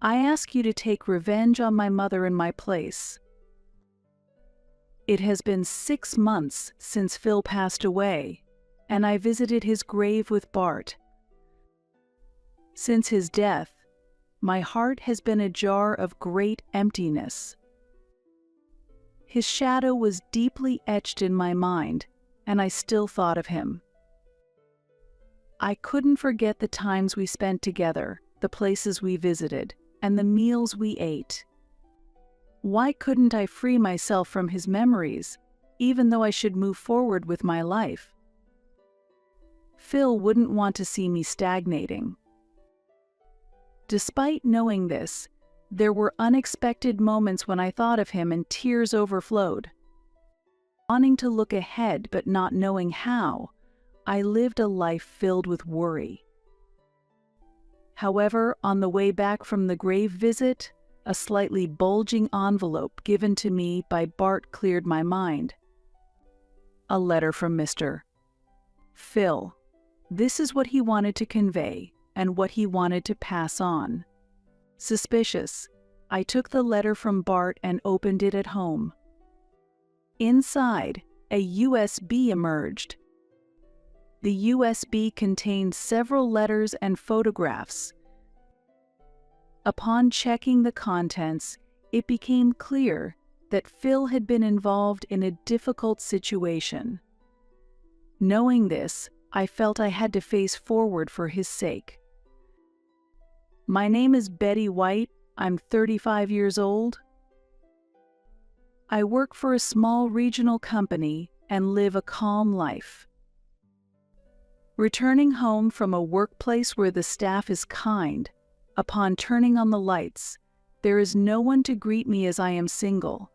I ask you to take revenge on my mother in my place. It has been 6 months since Phil passed away, and I visited his grave with Bart. Since his death, my heart has been a jar of great emptiness. His shadow was deeply etched in my mind, and I still thought of him. I couldn't forget the times we spent together, the places we visited, and the meals we ate. Why couldn't I free myself from his memories, even though I should move forward with my life? Phil wouldn't want to see me stagnating. Despite knowing this, there were unexpected moments when I thought of him and tears overflowed. Wanting to look ahead but not knowing how, I lived a life filled with worry. However, on the way back from the grave visit, a slightly bulging envelope given to me by Bart cleared my mind. A letter from Mr. Phil. This is what he wanted to convey and what he wanted to pass on. Suspicious, I took the letter from Bart and opened it at home. Inside, a USB emerged. The USB contained several letters and photographs. Upon checking the contents, it became clear that Phil had been involved in a difficult situation. Knowing this, I felt I had to face forward for his sake. My name is Betty White. I'm 35 years old. I work for a small regional company and live a calm life. Returning home from a workplace where the staff is kind, upon turning on the lights, there is no one to greet me as I am single.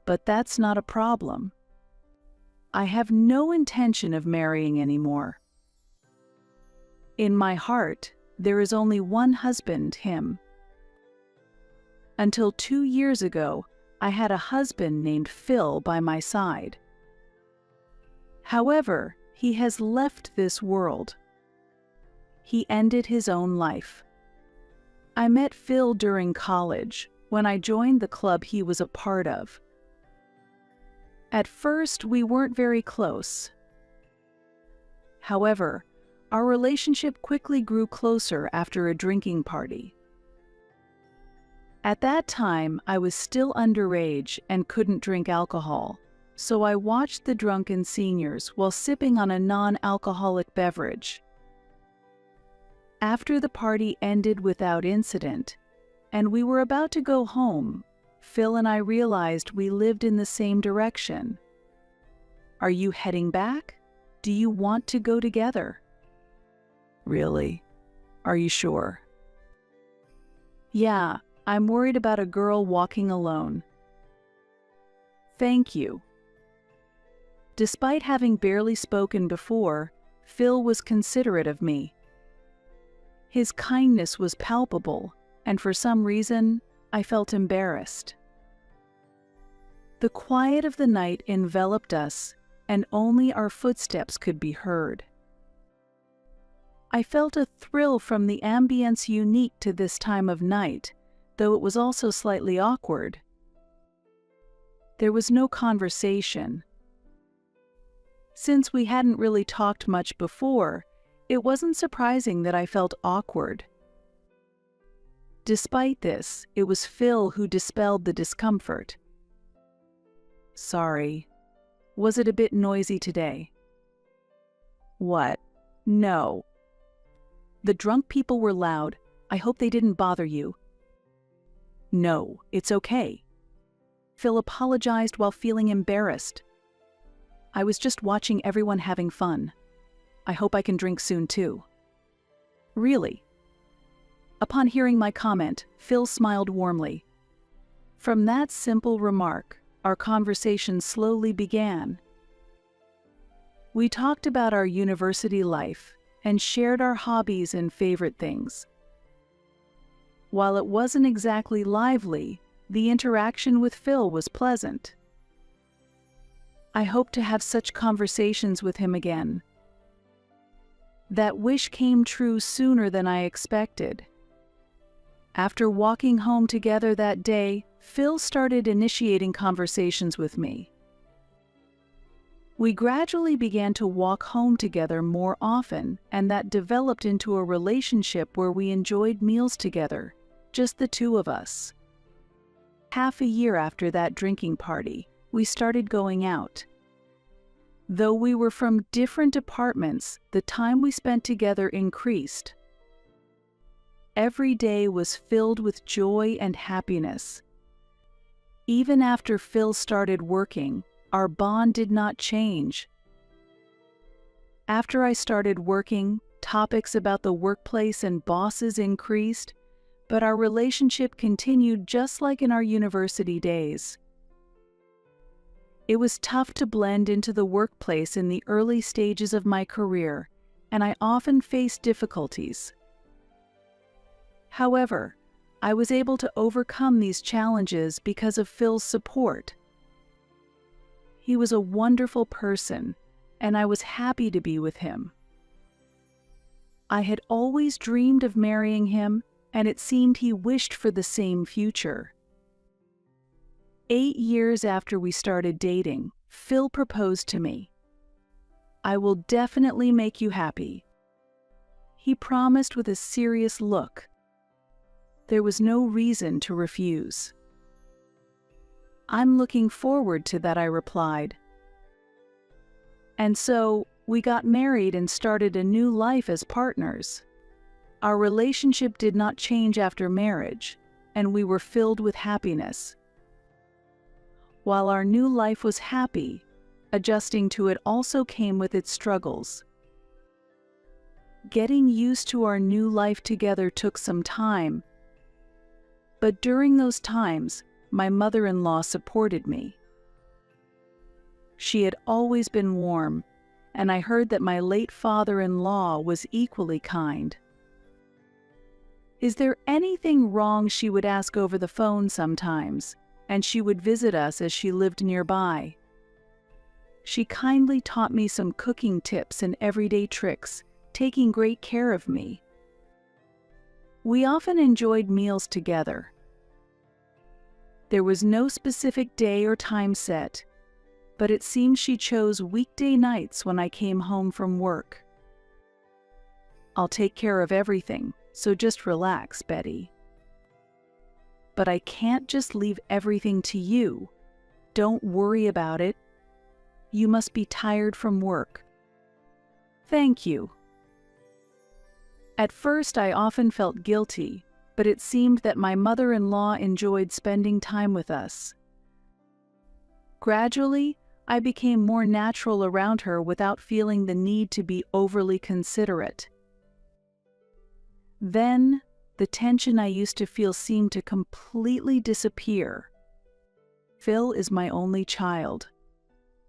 But that's not a problem. I have no intention of marrying anymore. In my heart, there is only one husband, him. Until 2 years ago, I had a husband named Phil by my side. However, he has left this world. He ended his own life. I met Phil during college, when I joined the club he was a part of. At first, we weren't very close. However, our relationship quickly grew closer after a drinking party. At that time, I was still underage and couldn't drink alcohol, so I watched the drunken seniors while sipping on a non-alcoholic beverage. After the party ended without incident, and we were about to go home, Phil and I realized we lived in the same direction. Are you heading back? Do you want to go together? Really? Are you sure? Yeah, I'm worried about a girl walking alone. Thank you. Despite having barely spoken before, Phil was considerate of me. His kindness was palpable, and for some reason, I felt embarrassed. The quiet of the night enveloped us, and only our footsteps could be heard. I felt a thrill from the ambience unique to this time of night, though it was also slightly awkward. There was no conversation. Since we hadn't really talked much before, it wasn't surprising that I felt awkward. Despite this, it was Phil who dispelled the discomfort. Sorry. Was it a bit noisy today? What? No. The drunk people were loud. I hope they didn't bother you. No, it's okay. Phil apologized while feeling embarrassed. I was just watching everyone having fun. I hope I can drink soon too. Really? Upon hearing my comment, Phil smiled warmly. From that simple remark, our conversation slowly began. We talked about our university life and shared our hobbies and favorite things. While it wasn't exactly lively, the interaction with Phil was pleasant. I hope to have such conversations with him again. That wish came true sooner than I expected. After walking home together that day, Phil started initiating conversations with me. We gradually began to walk home together more often, and that developed into a relationship where we enjoyed meals together, just the two of us. Half a year after that drinking party, we started going out. Though we were from different apartments, the time we spent together increased. Every day was filled with joy and happiness. Even after Phil started working, our bond did not change. After I started working, topics about the workplace and bosses increased, but our relationship continued just like in our university days. It was tough to blend into the workplace in the early stages of my career, and I often faced difficulties. However, I was able to overcome these challenges because of Phil's support. He was a wonderful person, and I was happy to be with him. I had always dreamed of marrying him, and it seemed he wished for the same future. 8 years after we started dating, Phil proposed to me. "I will definitely make you happy," he promised with a serious look. There was no reason to refuse. "I'm looking forward to that," I replied. And so, we got married and started a new life as partners. Our relationship did not change after marriage, and we were filled with happiness. While our new life was happy, adjusting to it also came with its struggles. Getting used to our new life together took some time, but during those times, my mother-in-law supported me. She had always been warm, and I heard that my late father-in-law was equally kind. Is there anything wrong, she would ask over the phone sometimes, and she would visit us as she lived nearby. She kindly taught me some cooking tips and everyday tricks, taking great care of me. We often enjoyed meals together. There was no specific day or time set, but it seemed she chose weekday nights when I came home from work. "I'll take care of everything, so just relax, Betty." "But I can't just leave everything to you. Don't worry about it. You must be tired from work." "Thank you." At first, I often felt guilty, but it seemed that my mother-in-law enjoyed spending time with us. Gradually, I became more natural around her without feeling the need to be overly considerate. Then, the tension I used to feel seemed to completely disappear. Phil is my only child.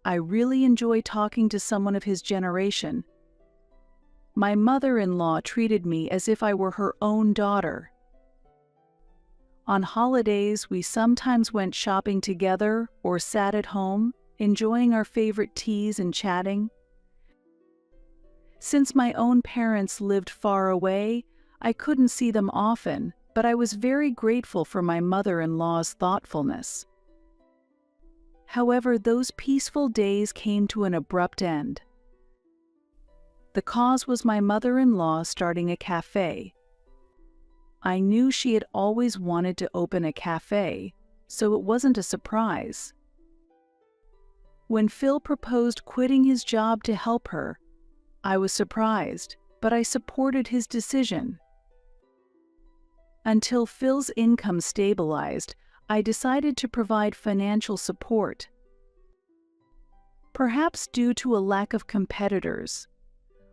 I really enjoy talking to someone of his generation. My mother-in-law treated me as if I were her own daughter. On holidays, we sometimes went shopping together or sat at home, enjoying our favorite teas and chatting. Since my own parents lived far away, I couldn't see them often, but I was very grateful for my mother-in-law's thoughtfulness. However, those peaceful days came to an abrupt end. The cause was my mother-in-law starting a cafe. I knew she had always wanted to open a cafe, so it wasn't a surprise. When Phil proposed quitting his job to help her, I was surprised, but I supported his decision. Until Phil's income stabilized, I decided to provide financial support. Perhaps due to a lack of competitors,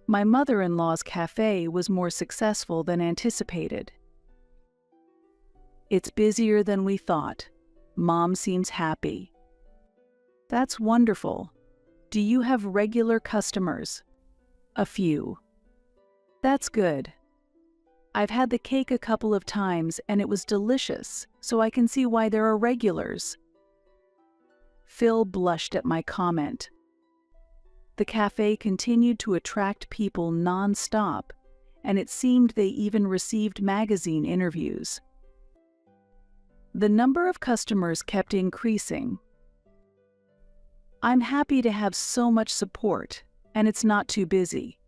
my mother-in-law's cafe was more successful than anticipated. "It's busier than we thought. Mom seems happy." "That's wonderful. Do you have regular customers?" "A few." "That's good. I've had the cake a couple of times and it was delicious, so I can see why there are regulars." Phil blushed at my comment. The cafe continued to attract people non-stop, and it seemed they even received magazine interviews. The number of customers kept increasing. I'm happy to have so much support, and it's not too busy.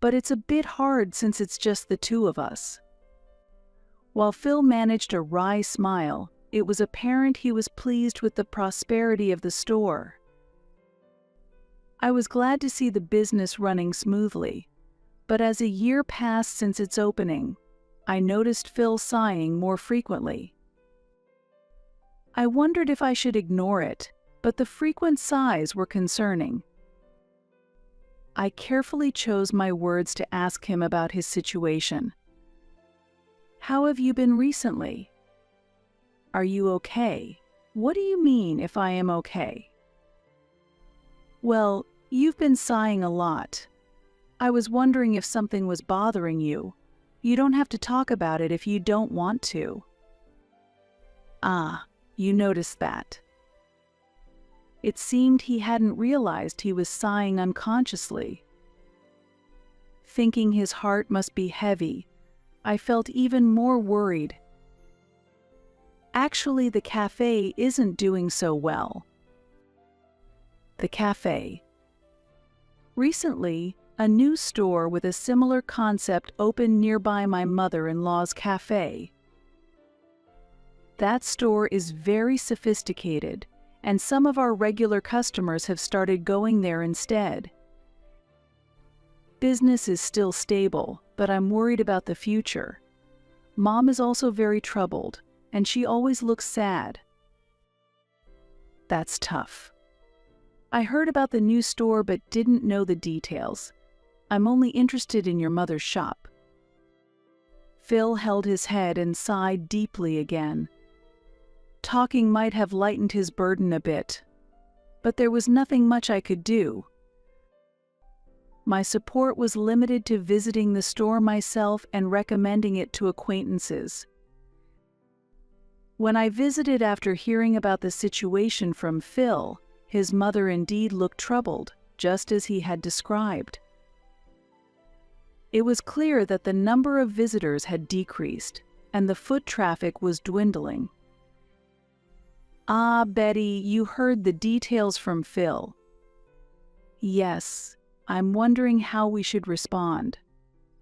But it's a bit hard since it's just the two of us. While Phil managed a wry smile, it was apparent he was pleased with the prosperity of the store. I was glad to see the business running smoothly, but as a year passed since its opening, I noticed Phil sighing more frequently. I wondered if I should ignore it, but the frequent sighs were concerning. I carefully chose my words to ask him about his situation. How have you been recently? Are you okay? What do you mean if I am okay? Well, you've been sighing a lot. I was wondering if something was bothering you. You don't have to talk about it if you don't want to. Ah, you noticed that. It seemed he hadn't realized he was sighing unconsciously. Thinking his heart must be heavy, I felt even more worried. Actually, the cafe isn't doing so well. The cafe. Recently, a new store with a similar concept opened nearby my mother-in-law's cafe. That store is very sophisticated, and some of our regular customers have started going there instead. Business is still stable, but I'm worried about the future. Mom is also very troubled, and she always looks sad. That's tough. I heard about the new store but didn't know the details. I'm only interested in your mother's shop. Phil held his head and sighed deeply again. Talking might have lightened his burden a bit, but there was nothing much I could do. My support was limited to visiting the store myself and recommending it to acquaintances. When I visited after hearing about the situation from Phil, his mother indeed looked troubled, just as he had described. It was clear that the number of visitors had decreased, and the foot traffic was dwindling. Ah, Betty, you heard the details from Phil. Yes, I'm wondering how we should respond.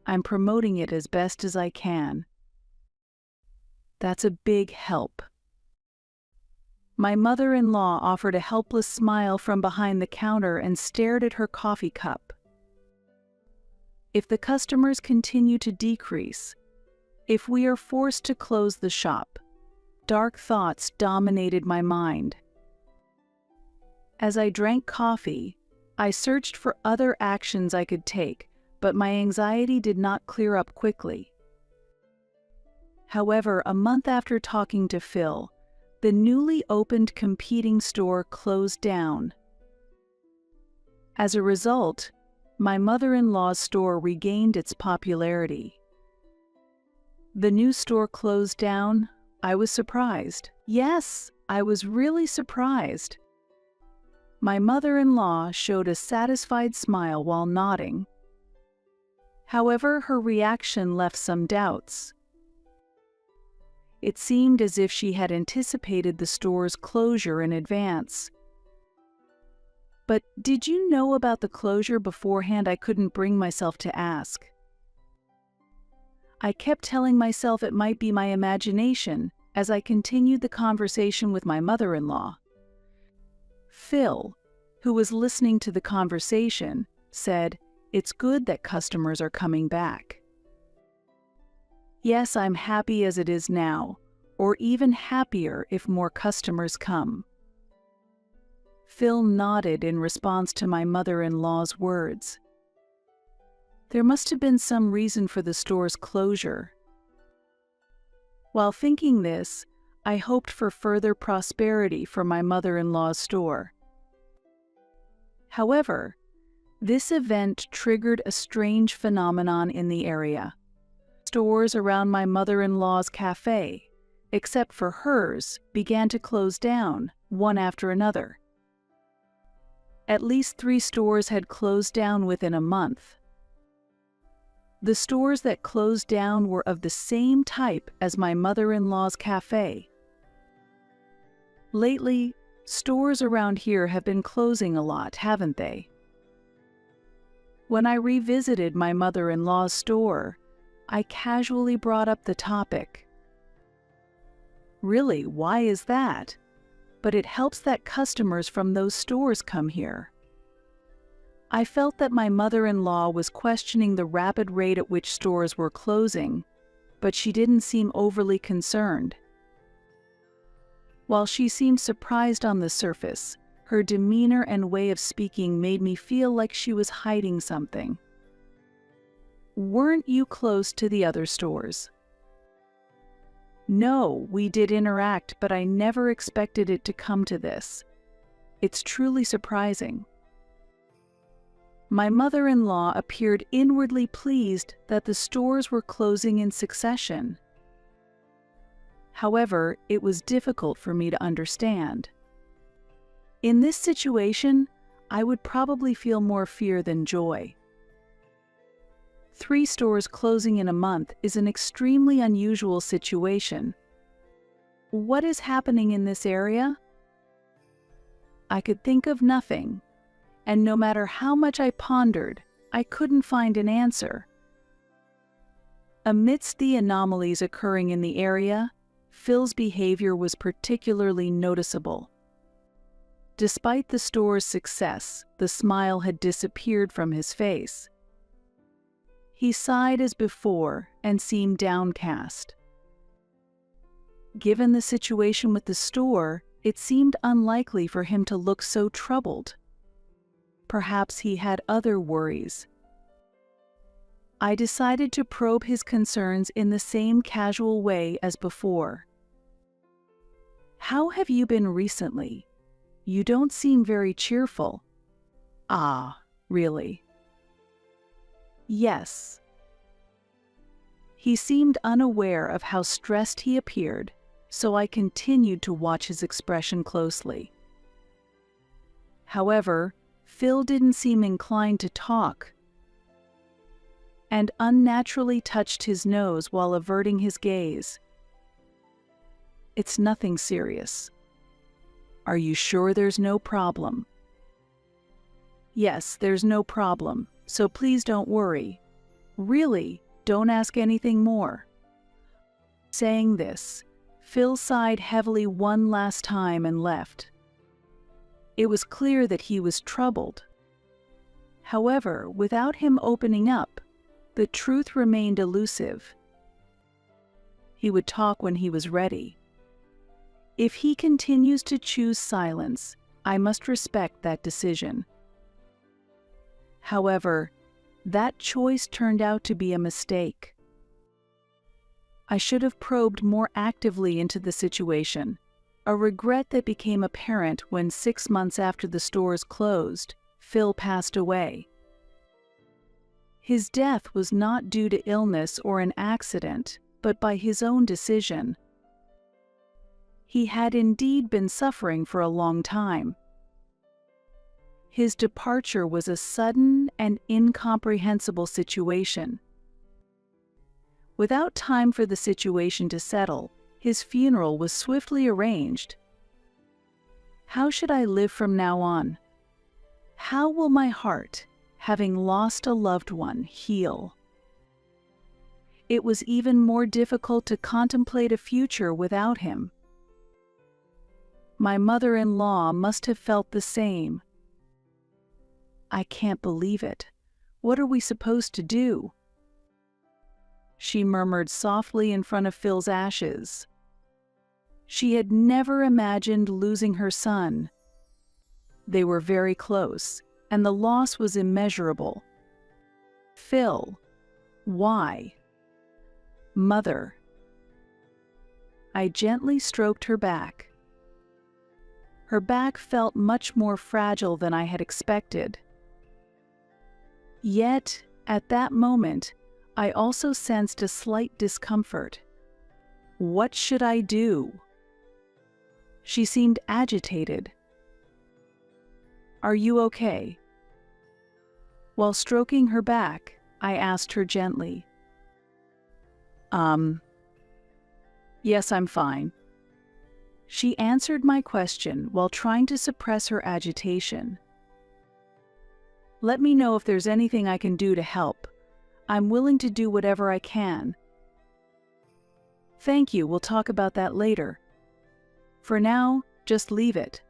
I'm promoting it as best as I can. That's a big help. My mother-in-law offered a helpless smile from behind the counter and stared at her coffee cup. If the customers continue to decrease, if we are forced to close the shop, dark thoughts dominated my mind. As I drank coffee, I searched for other actions I could take, but my anxiety did not clear up quickly. However, a month after talking to Phil, the newly opened competing store closed down. As a result, my mother-in-law's store regained its popularity. The new store closed down. I was surprised. Yes, I was really surprised. My mother-in-law showed a satisfied smile while nodding. However, her reaction left some doubts. It seemed as if she had anticipated the store's closure in advance. But did you know about the closure beforehand? I couldn't bring myself to ask. I kept telling myself it might be my imagination as I continued the conversation with my mother-in-law. Phil, who was listening to the conversation, said, "It's good that customers are coming back." Yes, I'm happy as it is now, or even happier if more customers come. Phil nodded in response to my mother-in-law's words. There must have been some reason for the store's closure. While thinking this, I hoped for further prosperity for my mother-in-law's store. However, this event triggered a strange phenomenon in the area. Stores around my mother-in-law's cafe, except for hers, began to close down, one after another. At least 3 stores had closed down within a month. The stores that closed down were of the same type as my mother-in-law's cafe. Lately, stores around here have been closing a lot, haven't they? When I revisited my mother-in-law's store, I casually brought up the topic. Really, why is that? But it helps that customers from those stores come here. I felt that my mother-in-law was questioning the rapid rate at which stores were closing, but she didn't seem overly concerned. While she seemed surprised on the surface, her demeanor and way of speaking made me feel like she was hiding something. Weren't you close to the other stores? No, we did interact, but I never expected it to come to this. It's truly surprising. My mother-in-law appeared inwardly pleased that the stores were closing in succession. However, it was difficult for me to understand. In this situation, I would probably feel more fear than joy. 3 stores closing in a month is an extremely unusual situation. What is happening in this area? I could think of nothing, and no matter how much I pondered, I couldn't find an answer. Amidst the anomalies occurring in the area, Phil's behavior was particularly noticeable. Despite the store's success, the smile had disappeared from his face. He sighed as before and seemed downcast. Given the situation with the store, it seemed unlikely for him to look so troubled. Perhaps he had other worries. I decided to probe his concerns in the same casual way as before. How have you been recently? You don't seem very cheerful. Ah, really? Yes. He seemed unaware of how stressed he appeared, so I continued to watch his expression closely. However, Phil didn't seem inclined to talk, and unnaturally touched his nose while averting his gaze. It's nothing serious. Are you sure there's no problem? Yes, there's no problem, so please don't worry. Really, don't ask anything more. Saying this, Phil sighed heavily one last time and left. It was clear that he was troubled. However, without him opening up, the truth remained elusive. He would talk when he was ready. If he continues to choose silence, I must respect that decision. However, that choice turned out to be a mistake. I should have probed more actively into the situation, a regret that became apparent when 6 months after the stores closed, Phil passed away. His death was not due to illness or an accident, but by his own decision. He had indeed been suffering for a long time. His departure was a sudden and incomprehensible situation. Without time for the situation to settle, his funeral was swiftly arranged. How should I live from now on? How will my heart, having lost a loved one, heal? It was even more difficult to contemplate a future without him. My mother-in-law must have felt the same. I can't believe it. What are we supposed to do? She murmured softly in front of Phil's ashes. She had never imagined losing her son. They were very close, and the loss was immeasurable. Phil, why? Mother. I gently stroked her back. Her back felt much more fragile than I had expected. Yet, at that moment, I also sensed a slight discomfort. What should I do? She seemed agitated. Are you okay? While stroking her back, I asked her gently. Yes, I'm fine. She answered my question while trying to suppress her agitation. "Let me know if there's anything I can do to help. I'm willing to do whatever I can." "Thank you, we'll talk about that later. For now, just leave it.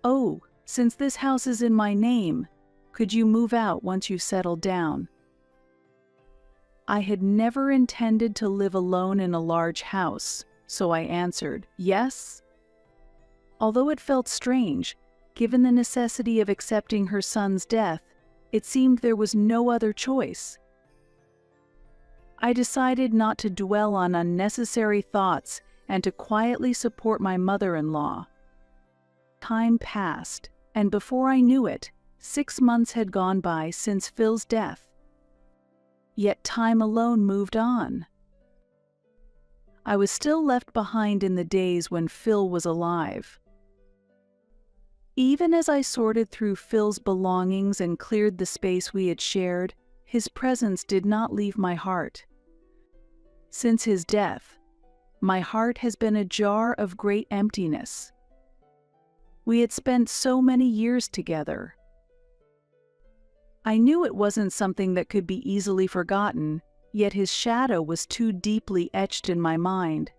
Oh, since this house is in my name, could you move out once you've settled down?" I had never intended to live alone in a large house, so I answered, yes. Although it felt strange, given the necessity of accepting her son's death, it seemed there was no other choice. I decided not to dwell on unnecessary thoughts and to quietly support my mother-in-law. Time passed, and before I knew it, 6 months had gone by since Phil's death. Yet time alone moved on. I was still left behind in the days when Phil was alive. Even as I sorted through Phil's belongings and cleared the space we had shared, his presence did not leave my heart. Since his death, my heart has been a jar of great emptiness. We had spent so many years together. I knew it wasn't something that could be easily forgotten, yet his shadow was too deeply etched in my mind.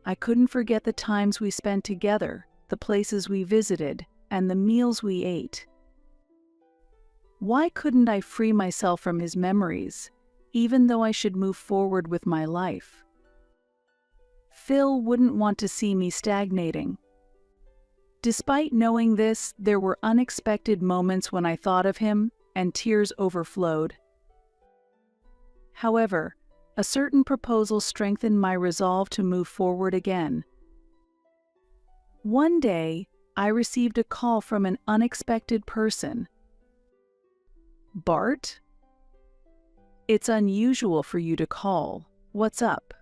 I couldn't forget the times we spent together, the places we visited, and the meals we ate. Why couldn't I free myself from his memories, even though I should move forward with my life? Phil wouldn't want to see me stagnating. Despite knowing this, there were unexpected moments when I thought of him, and tears overflowed. However, a certain proposal strengthened my resolve to move forward again. One day, I received a call from an unexpected person. "Bart? It's unusual for you to call. What's up?"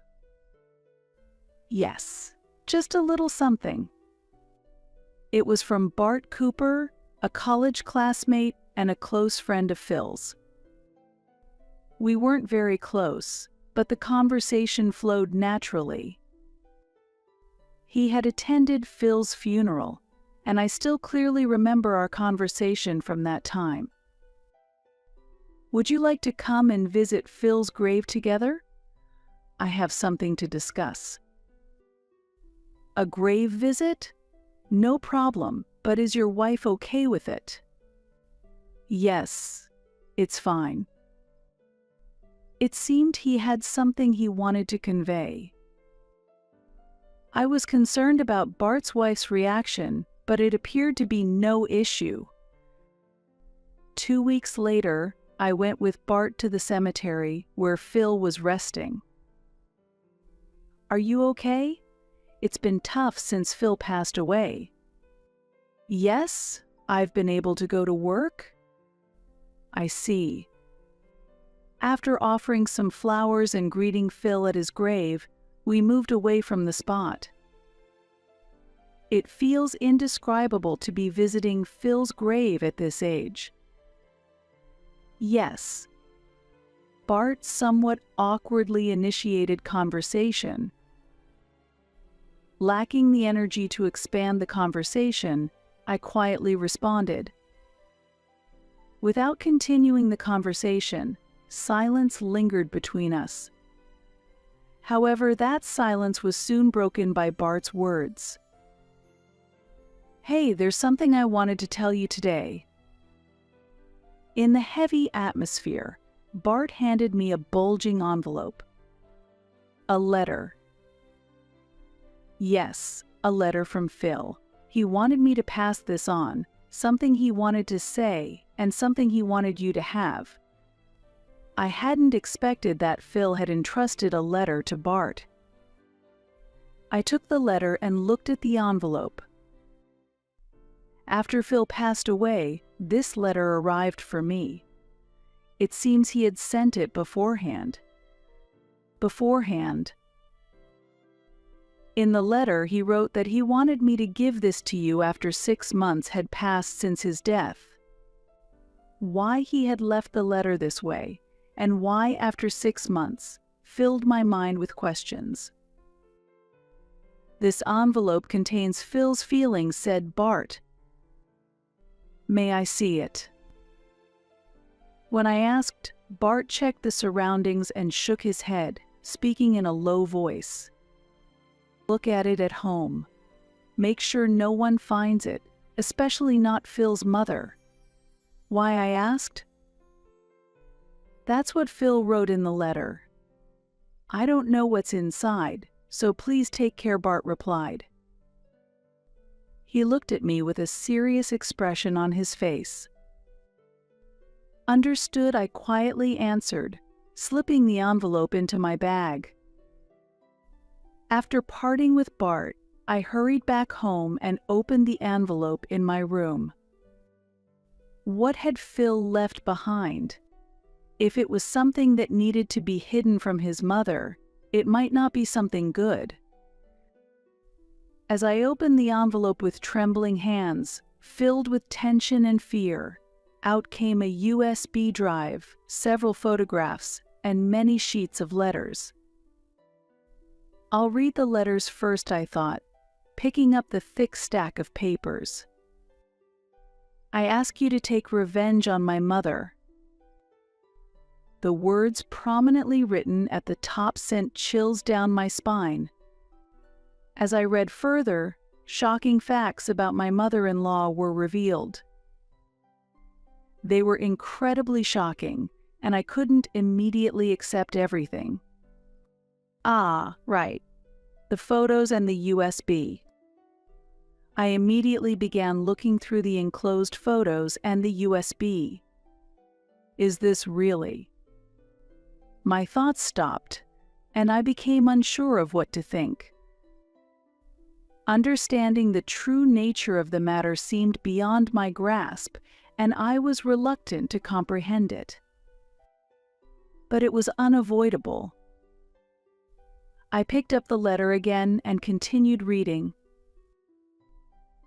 "Yes, just a little something." It was from Bart Cooper, a college classmate and a close friend of Phil's. We weren't very close, but the conversation flowed naturally. He had attended Phil's funeral, and I still clearly remember our conversation from that time. "Would you like to come and visit Phil's grave together? I have something to discuss." "A grave visit? No problem, but is your wife okay with it?" "Yes, it's fine." It seemed he had something he wanted to convey. I was concerned about Bart's wife's reaction, but it appeared to be no issue. 2 weeks later, I went with Bart to the cemetery where Phil was resting. "Are you okay? It's been tough since Phil passed away." "Yes, I've been able to go to work." "I see." After offering some flowers and greeting Phil at his grave, we moved away from the spot. It feels indescribable to be visiting Phil's grave at this age. Yes. Bart somewhat awkwardly initiated conversation. Lacking the energy to expand the conversation, I quietly responded. Without continuing the conversation, silence lingered between us. However, that silence was soon broken by Bart's words. "Hey, there's something I wanted to tell you today." In the heavy atmosphere, Bart handed me a bulging envelope. A letter. Yes, a letter from Phil. He wanted me to pass this on, something he wanted to say, and something he wanted you to have. I hadn't expected that Phil had entrusted a letter to Bart. I took the letter and looked at the envelope. After Phil passed away, this letter arrived for me. It seems he had sent it beforehand. In the letter, he wrote that he wanted me to give this to you after 6 months had passed since his death. Why he had left the letter this way, and why after 6 months, filled my mind with questions. "This envelope contains Phil's feelings," said Bart. "May I see it?" When I asked, Bart checked the surroundings and shook his head, speaking in a low voice. "Look at it at home. Make sure no one finds it, especially not Phil's mother." Why, I asked? "That's what Phil wrote in the letter. I don't know what's inside, so please take care," Bart replied. He looked at me with a serious expression on his face. "Understood," I quietly answered, slipping the envelope into my bag. After parting with Bart, I hurried back home and opened the envelope in my room. What had Phil left behind? If it was something that needed to be hidden from his mother, it might not be something good. As I opened the envelope with trembling hands, filled with tension and fear, out came a USB drive, several photographs, and many sheets of letters. "I'll read the letters first," I thought, picking up the thick stack of papers. "I ask you to take revenge on my mother." The words prominently written at the top sent chills down my spine. As I read further, shocking facts about my mother-in-law were revealed. They were incredibly shocking, and I couldn't immediately accept everything. Ah, right. The photos and the USB. I immediately began looking through the enclosed photos and the USB. Is this really? My thoughts stopped, and I became unsure of what to think. Understanding the true nature of the matter seemed beyond my grasp, and I was reluctant to comprehend it. But it was unavoidable. I picked up the letter again and continued reading.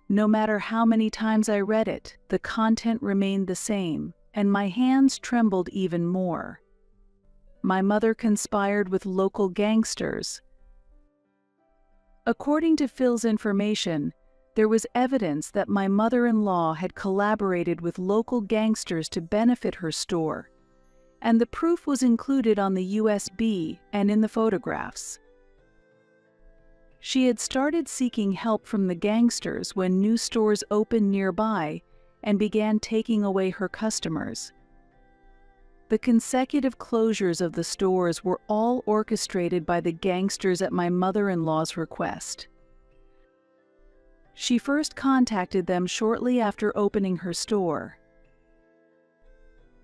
No matter how many times I read it, the content remained the same, and my hands trembled even more. My mother conspired with local gangsters. According to Phil's information, there was evidence that my mother-in-law had collaborated with local gangsters to benefit her store, and the proof was included on the USB and in the photographs. She had started seeking help from the gangsters when new stores opened nearby and began taking away her customers. The consecutive closures of the stores were all orchestrated by the gangsters at my mother-in-law's request. She first contacted them shortly after opening her store.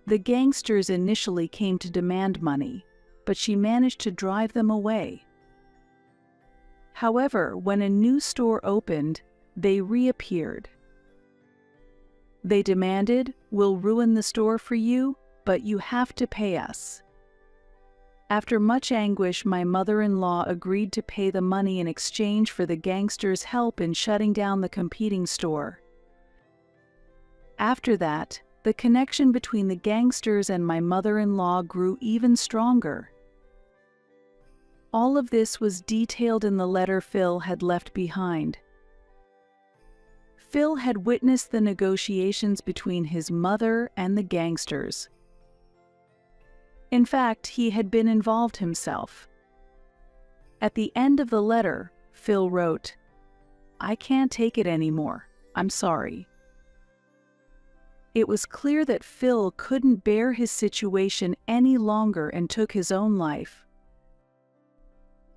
The gangsters initially came to demand money, but she managed to drive them away. However, when a new store opened, they reappeared. They demanded, "We'll ruin the store for you, but you have to pay us." After much anguish, my mother-in-law agreed to pay the money in exchange for the gangsters' help in shutting down the competing store. After that, the connection between the gangsters and my mother-in-law grew even stronger. All of this was detailed in the letter Phil had left behind. Phil had witnessed the negotiations between his mother and the gangsters. In fact, he had been involved himself. At the end of the letter, Phil wrote, "I can't take it anymore. I'm sorry." It was clear that Phil couldn't bear his situation any longer and took his own life.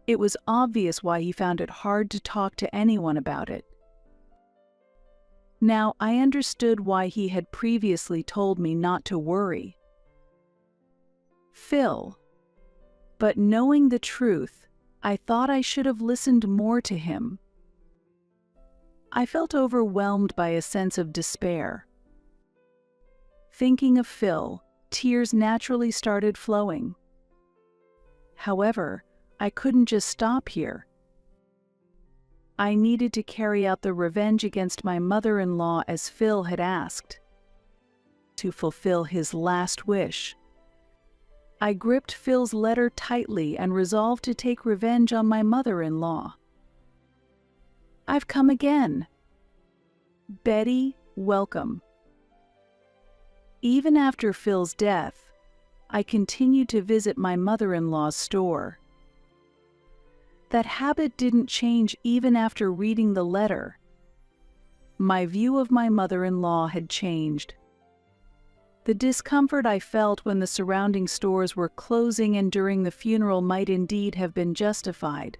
It was obvious why he found it hard to talk to anyone about it. Now I understood why he had previously told me not to worry. Phil. But knowing the truth, I thought I should have listened more to him. I felt overwhelmed by a sense of despair. Thinking of Phil, tears naturally started flowing. However, I couldn't just stop here. I needed to carry out the revenge against my mother-in-law as Phil had asked, to fulfill his last wish. I gripped Phil's letter tightly and resolved to take revenge on my mother-in-law. I've come again. Betty, welcome. Even after Phil's death, I continued to visit my mother-in-law's store. That habit didn't change even after reading the letter. My view of my mother-in-law had changed. The discomfort I felt when the surrounding stores were closing and during the funeral might indeed have been justified.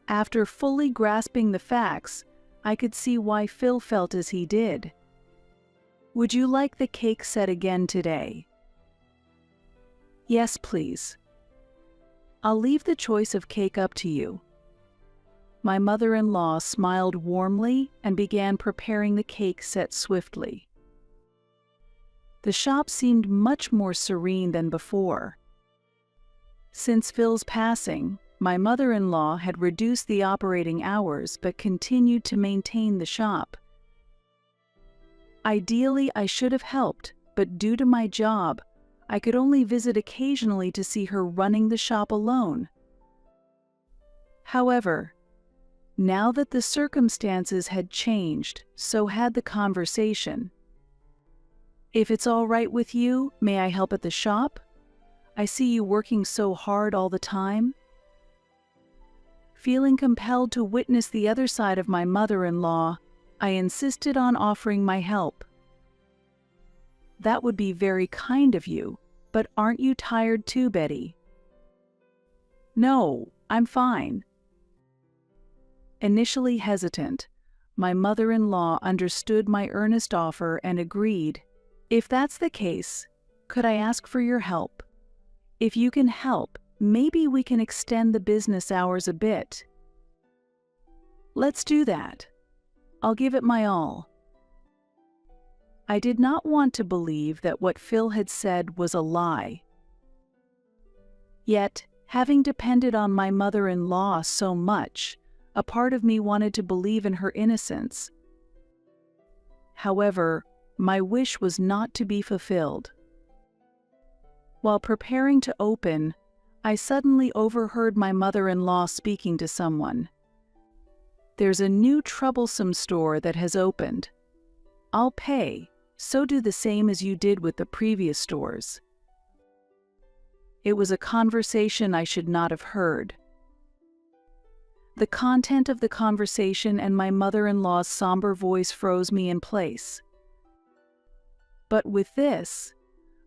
After fully grasping the facts, I could see why Phil felt as he did. Would you like the cake set again today? Yes, please. I'll leave the choice of cake up to you. My mother-in-law smiled warmly and began preparing the cake set swiftly. The shop seemed much more serene than before. Since Phil's passing, my mother-in-law had reduced the operating hours but continued to maintain the shop. Ideally, I should have helped, but due to my job, I could only visit occasionally to see her running the shop alone. However, now that the circumstances had changed, so had the conversation. If it's all right with you, may I help at the shop? I see you working so hard all the time. Feeling compelled to witness the other side of my mother-in-law, I insisted on offering my help. That would be very kind of you, but aren't you tired too, Betty? No, I'm fine. Initially hesitant, my mother-in-law understood my earnest offer and agreed. If that's the case, could I ask for your help? If you can help, maybe we can extend the business hours a bit. Let's do that. I'll give it my all. I did not want to believe that what Phil had said was a lie. Yet, having depended on my mother-in-law so much, a part of me wanted to believe in her innocence. However, my wish was not to be fulfilled. While preparing to open, I suddenly overheard my mother-in-law speaking to someone. There's a new troublesome store that has opened. I'll pay, so do the same as you did with the previous stores. It was a conversation I should not have heard. The content of the conversation and my mother-in-law's somber voice froze me in place. But with this,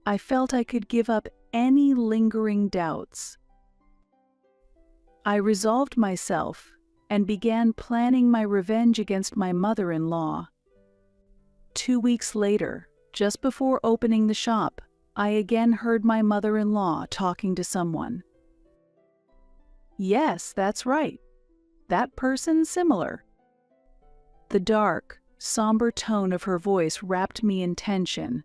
I felt I could give up any lingering doubts. I resolved myself and began planning my revenge against my mother-in-law. 2 weeks later, just before opening the shop, I again heard my mother-in-law talking to someone. Yes, that's right. That person's similar. The dark, somber tone of her voice wrapped me in tension.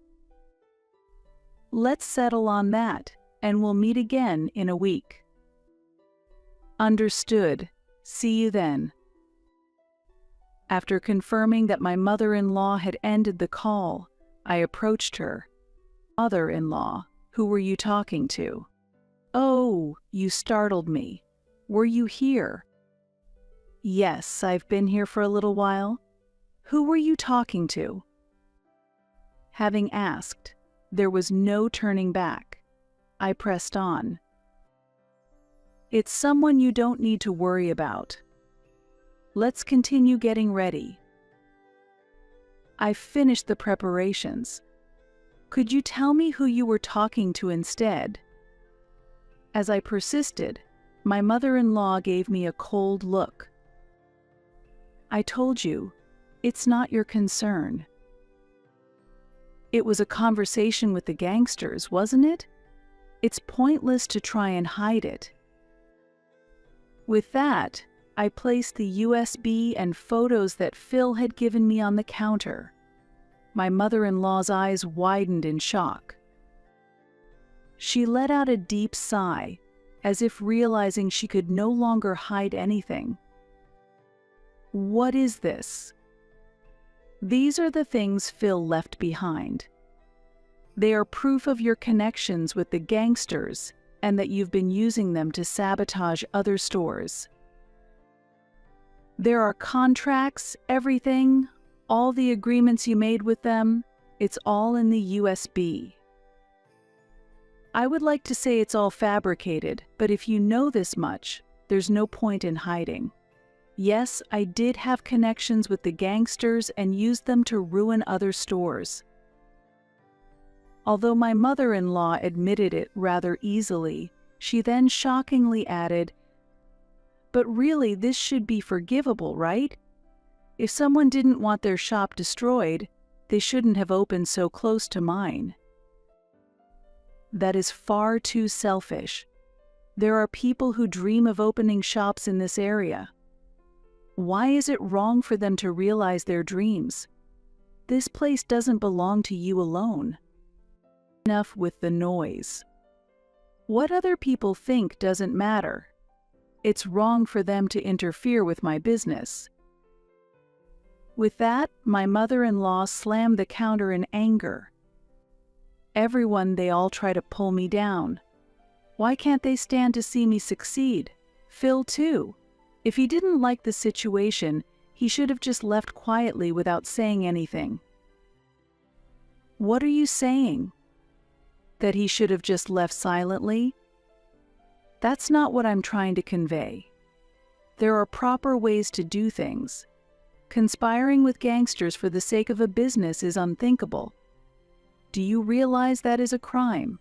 Let's settle on that, and we'll meet again in a week. Understood. See you then. After confirming that my mother-in-law had ended the call, I approached her. Mother-in-law, who were you talking to? Oh, you startled me. Were you here? Yes, I've been here for a little while. Who were you talking to? Having asked, there was no turning back. I pressed on. It's someone you don't need to worry about. Let's continue getting ready. I've finished the preparations. Could you tell me who you were talking to instead? As I persisted, my mother-in-law gave me a cold look. I told you, it's not your concern. It was a conversation with the gangsters, wasn't it? It's pointless to try and hide it. With that, I placed the USB and photos that Phil had given me on the counter. My mother-in-law's eyes widened in shock. She let out a deep sigh, as if realizing she could no longer hide anything. What is this? These are the things Phil left behind. They are proof of your connections with the gangsters and that you've been using them to sabotage other stores. There are contracts, everything, all the agreements you made with them, it's all in the USB. I would like to say it's all fabricated, but if you know this much, there's no point in hiding. Yes, I did have connections with the gangsters and used them to ruin other stores. Although my mother-in-law admitted it rather easily, she then shockingly added, "But really, this should be forgivable, right? If someone didn't want their shop destroyed, they shouldn't have opened so close to mine." That is far too selfish. There are people who dream of opening shops in this area. Why is it wrong for them to realize their dreams? This place doesn't belong to you alone. Enough with the noise. What other people think doesn't matter. It's wrong for them to interfere with my business. With that, my mother-in-law slammed the counter in anger. They all try to pull me down. Why can't they stand to see me succeed? Phil, too. If he didn't like the situation, he should have just left quietly without saying anything. What are you saying? That he should have just left silently? That's not what I'm trying to convey. There are proper ways to do things. Conspiring with gangsters for the sake of a business is unthinkable. Do you realize that is a crime?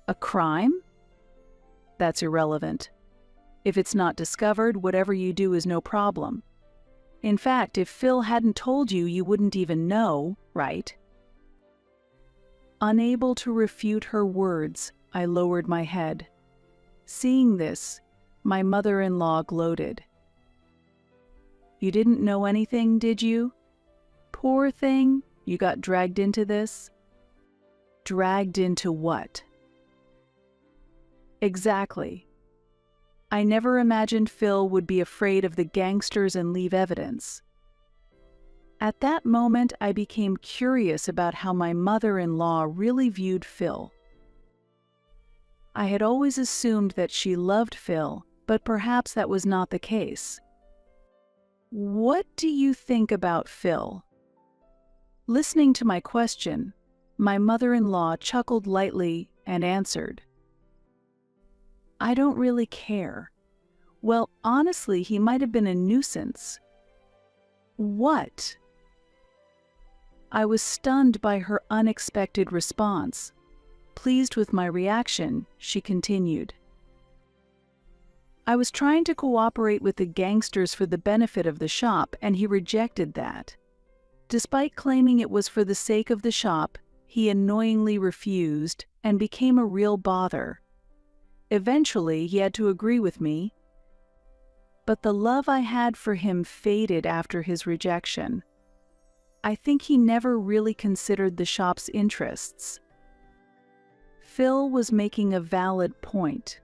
A crime? That's irrelevant. If it's not discovered, whatever you do is no problem. In fact, if Phil hadn't told you, you wouldn't even know, right? Unable to refute her words, I lowered my head. Seeing this, my mother-in-law gloated. "You didn't know anything, did you? Poor thing, you got dragged into this?" Dragged into what? Exactly. I never imagined Phil would be afraid of the gangsters and leave evidence. At that moment, I became curious about how my mother-in-law really viewed Phil. I had always assumed that she loved Phil, but perhaps that was not the case. "What do you think about Phil?" Listening to my question, my mother-in-law chuckled lightly and answered, "I don't really care. Well, honestly, he might have been a nuisance." What? I was stunned by her unexpected response. Pleased with my reaction, she continued. "I was trying to cooperate with the gangsters for the benefit of the shop, and he rejected that. Despite claiming it was for the sake of the shop, he annoyingly refused and became a real bother. Eventually, he had to agree with me. But the love I had for him faded after his rejection. I think he never really considered the shop's interests." Phil was making a valid point.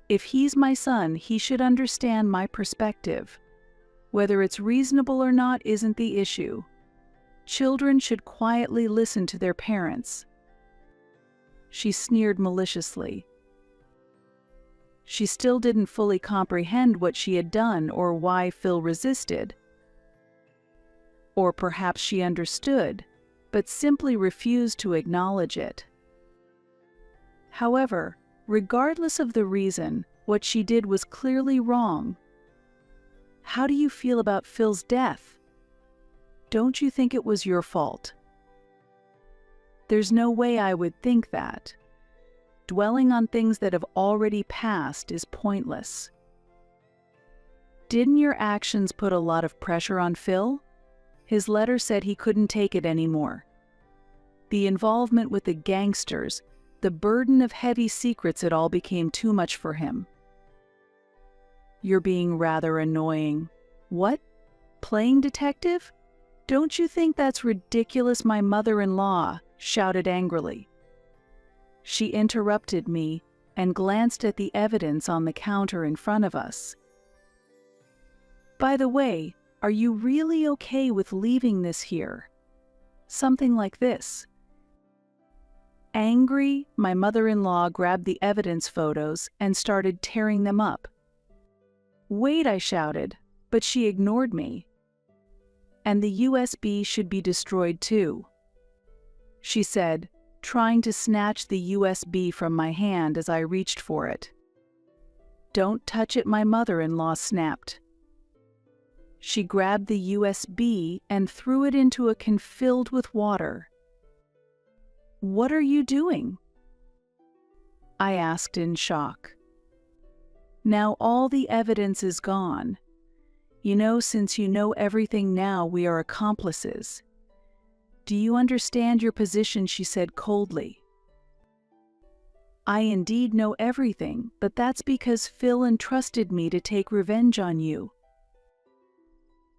If he's my son, he should understand my perspective. Whether it's reasonable or not isn't the issue. Children should quietly listen to their parents. She sneered maliciously. She still didn't fully comprehend what she had done or why Phil resisted. Or perhaps she understood, but simply refused to acknowledge it. However, regardless of the reason, what she did was clearly wrong. How do you feel about Phil's death? Don't you think it was your fault? There's no way I would think that. Dwelling on things that have already passed is pointless. Didn't your actions put a lot of pressure on Phil? His letter said he couldn't take it anymore. The involvement with the gangsters, the burden of heavy secrets, it all became too much for him. You're being rather annoying. What? Playing detective? Don't you think that's ridiculous? My mother-in-law shouted angrily. She interrupted me and glanced at the evidence on the counter in front of us. By the way, are you really okay with leaving this here? Something like this. Angry, my mother-in-law grabbed the evidence photos and started tearing them up. "Wait," I shouted, but she ignored me. "And the USB should be destroyed too," she said, trying to snatch the USB from my hand as I reached for it. "Don't touch it," my mother-in-law snapped. She grabbed the USB and threw it into a can filled with water. "What are you doing?" I asked in shock. "Now all the evidence is gone. Since you know everything now, we are accomplices. Do you understand your position?" she said coldly. "I indeed know everything, but that's because Phil entrusted me to take revenge on you.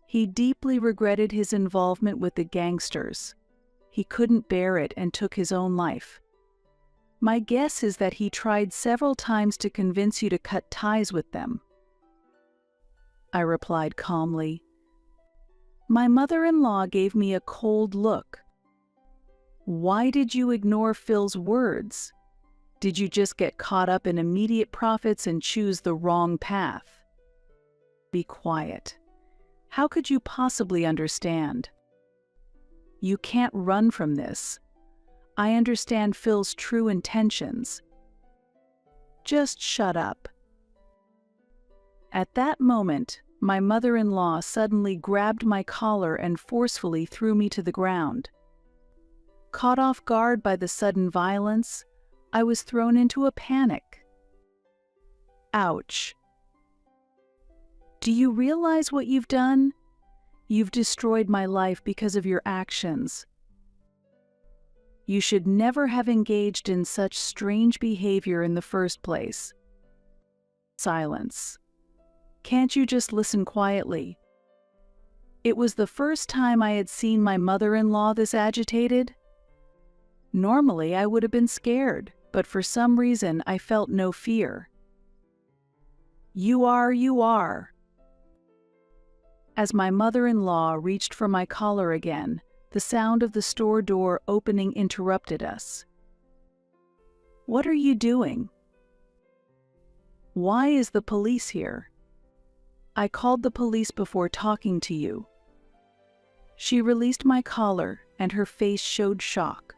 He deeply regretted his involvement with the gangsters. He couldn't bear it and took his own life. My guess is that he tried several times to convince you to cut ties with them," I replied calmly. My mother-in-law gave me a cold look. "Why did you ignore Phil's words? Did you just get caught up in immediate profits and choose the wrong path?" "Be quiet. How could you possibly understand? You can't run from this. I understand Phil's true intentions. Just shut up." At that moment, my mother-in-law suddenly grabbed my collar and forcefully threw me to the ground. Caught off guard by the sudden violence, I was thrown into a panic. Ouch. "Do you realize what you've done? You've destroyed my life because of your actions. You should never have engaged in such strange behavior in the first place." Silence. "Can't you just listen quietly?" It was the first time I had seen my mother-in-law this agitated. Normally I would have been scared, but for some reason I felt no fear. You are. As my mother-in-law reached for my collar again, the sound of the store door opening interrupted us. "What are you doing? Why is the police here?" "I called the police before talking to you." She released my collar, and her face showed shock.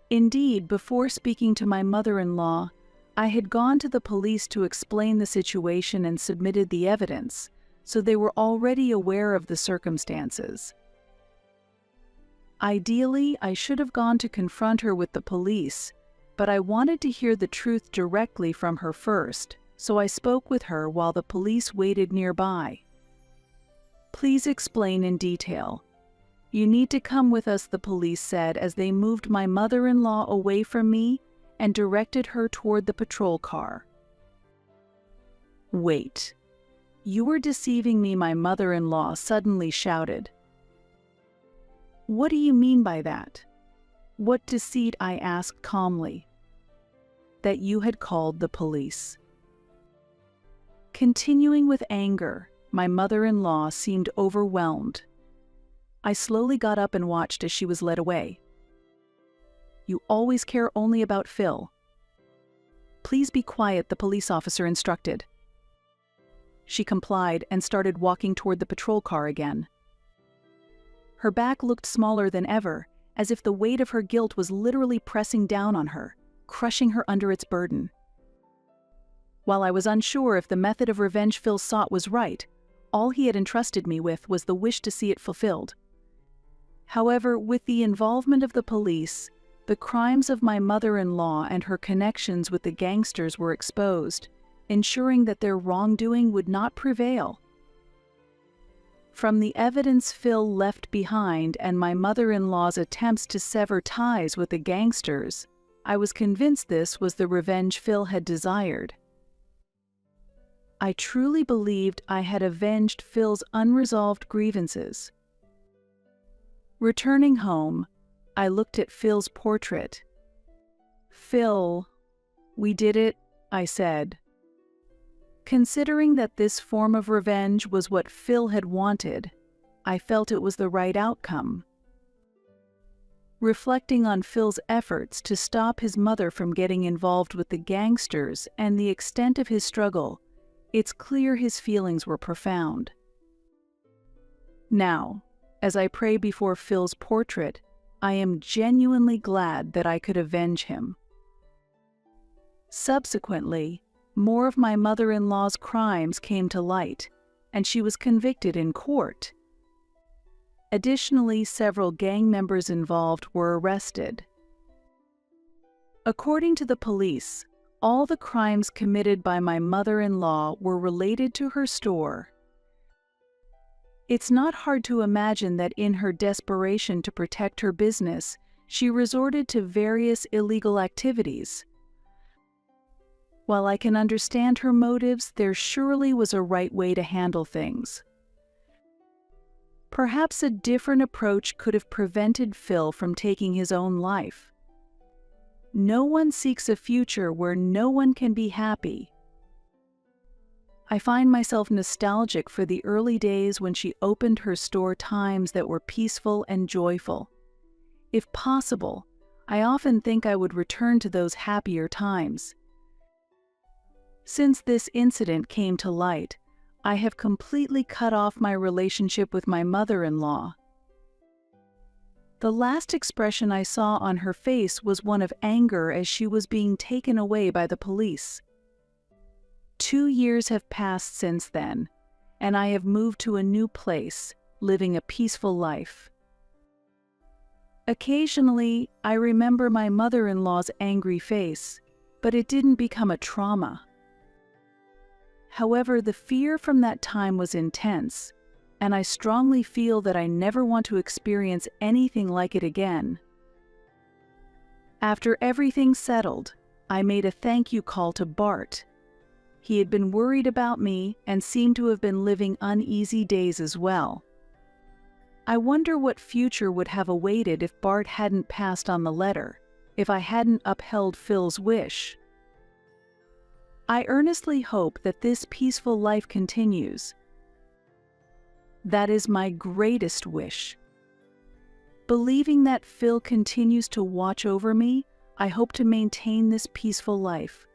Indeed, before speaking to my mother-in-law, I had gone to the police to explain the situation and submitted the evidence, so they were already aware of the circumstances. Ideally, I should have gone to confront her with the police, but I wanted to hear the truth directly from her first, so I spoke with her while the police waited nearby. "Please explain in detail. You need to come with us," the police said as they moved my mother-in-law away from me and directed her toward the patrol car. "Wait. You were deceiving me," my mother-in-law suddenly shouted. "What do you mean by that?" "What deceit?" I asked calmly. "That you had called the police." Continuing with anger, my mother-in-law seemed overwhelmed. I slowly got up and watched as she was led away. "You always care only about Phil." "Please be quiet," the police officer instructed. She complied and started walking toward the patrol car again. Her back looked smaller than ever, as if the weight of her guilt was literally pressing down on her, crushing her under its burden. While I was unsure if the method of revenge Phil sought was right, all he had entrusted me with was the wish to see it fulfilled. However, with the involvement of the police, the crimes of my mother-in-law and her connections with the gangsters were exposed, ensuring that their wrongdoing would not prevail. From the evidence Phil left behind and my mother-in-law's attempts to sever ties with the gangsters, I was convinced this was the revenge Phil had desired. I truly believed I had avenged Phil's unresolved grievances. Returning home, I looked at Phil's portrait. "Phil, we did it," I said. Considering that this form of revenge was what Phil had wanted, I felt it was the right outcome. Reflecting on Phil's efforts to stop his mother from getting involved with the gangsters and the extent of his struggle, It's clear his feelings were profound. Now, as I pray before Phil's portrait, I am genuinely glad that I could avenge him. Subsequently, more of my mother-in-law's crimes came to light, and she was convicted in court. Additionally, several gang members involved were arrested. According to the police, all the crimes committed by my mother-in-law were related to her store. It's not hard to imagine that in her desperation to protect her business, she resorted to various illegal activities. While I can understand her motives, there surely was a right way to handle things. Perhaps a different approach could have prevented Phil from taking his own life. No one seeks a future where no one can be happy. I find myself nostalgic for the early days when she opened her store, times that were peaceful and joyful. If possible, I often think I would return to those happier times. Since this incident came to light, I have completely cut off my relationship with my mother-in-law. The last expression I saw on her face was one of anger as she was being taken away by the police. 2 years have passed since then, and I have moved to a new place, living a peaceful life. Occasionally, I remember my mother-in-law's angry face, but it didn't become a trauma. However, the fear from that time was intense, and I strongly feel that I never want to experience anything like it again. After everything settled, I made a thank you call to Bart. He had been worried about me and seemed to have been living uneasy days as well. I wonder what future would have awaited if Bart hadn't passed on the letter, if I hadn't upheld Phil's wish. I earnestly hope that this peaceful life continues. That is my greatest wish. Believing that Phil continues to watch over me, I hope to maintain this peaceful life.